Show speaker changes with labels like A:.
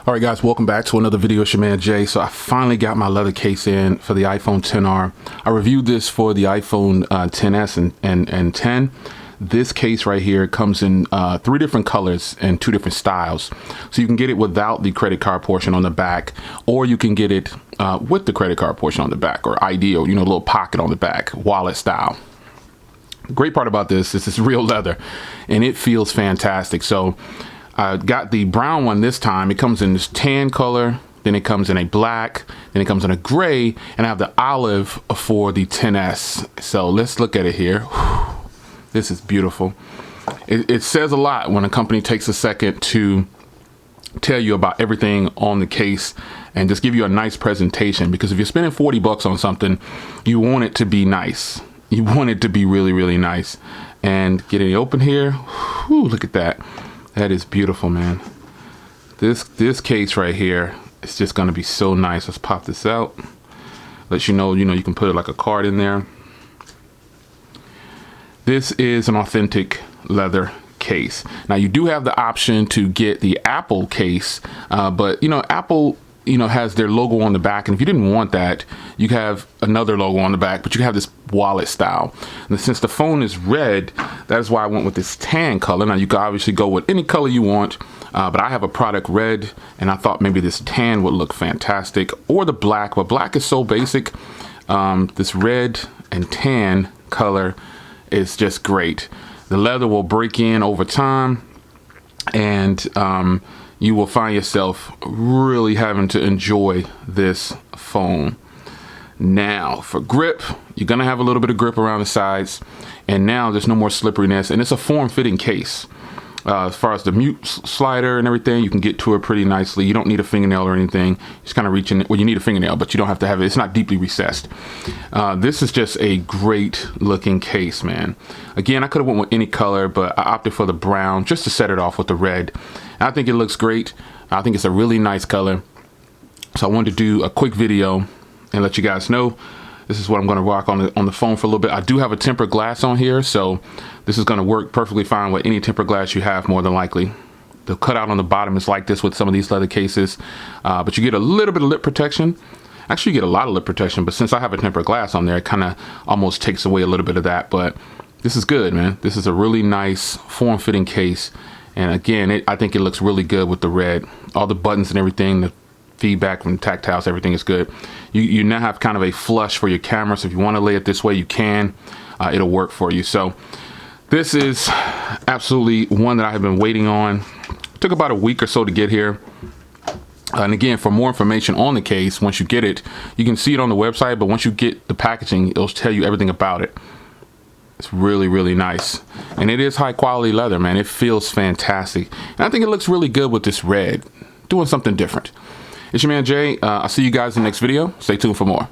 A: All right, guys, welcome back to another video. It's your man Jay. So I finally got my leather case in for the iPhone XR. I reviewed this for the iPhone XS and 10. This case right here comes in 3 different colors and 2 different styles. So you can get it without the credit card portion on the back, or you can get it with the credit card portion on the back, or ideal, you know, a little pocket on the back, wallet style. The great part about this is it's real leather and it feels fantastic. So I got the brown one this time. It comes in this tan color, then it comes in a black, then it comes in a gray, and I have the olive for the XS. So let's look at it here. Whew. This is beautiful. It says a lot when a company takes a second to tell you about everything on the case and just give you a nice presentation, because if you're spending 40 bucks on something, you want it to be nice. You want it to be really, really nice. And getting it open here, whew, look at that. That is beautiful, man. This case right here is just gonna be so nice. Let's pop this out. Let you know, you can put it like a card in there. This is an authentic leather case. Now you do have the option to get the Apple case, but Apple has their logo on the back, and if you didn't want that, you have another logo on the back, but you have this wallet style. And since the phone is red, that is why I went with this tan color. Now you can obviously go with any color you want, but I have a product red, and I thought maybe this tan would look fantastic, or the black, but black is so basic. This red and tan color is just great. The leather will break in over time, and you will find yourself really having to enjoy this phone. Now for grip, you're gonna have a little bit of grip around the sides, and now there's no more slipperiness, and it's a form-fitting case. As far as the mute slider and everything, you can get to it pretty nicely. You don't need a fingernail or anything. Just kind of reach in. Well, you need a fingernail, but you don't have to have it. It's not deeply recessed. This is just a great looking case, man. Again, I could have went with any color, but I opted for the brown just to set it off with the red. I think it looks great. I think it's a really nice color. So I wanted to do a quick video and let you guys know this is what I'm going to rock on the phone for a little bit. I do have a tempered glass on here, so this is going to work perfectly fine with any tempered glass you have, more than likely. The cutout on the bottom is like this with some of these leather cases, but you get a little bit of lip protection. Actually, you get a lot of lip protection, but since I have a tempered glass on there, it kind of almost takes away a little bit of that. But this is good, man. This is a really nice form-fitting case, and again, I think it looks really good with the red. All the buttons and everything, the feedback from tactiles, everything is good. You now have kind of a flush for your camera, so if you want to lay it this way, you can. It'll work for you. So this is absolutely one that I have been waiting on. It took about a week or so to get here. And again, for more information on the case, once you get it, you can see it on the website, but once you get the packaging, it'll tell you everything about it. It's really, really nice. And it is high quality leather, man. It feels fantastic. And I think it looks really good with this red, doing something different. It's your man Jay. I'll see you guys in the next video. Stay tuned for more.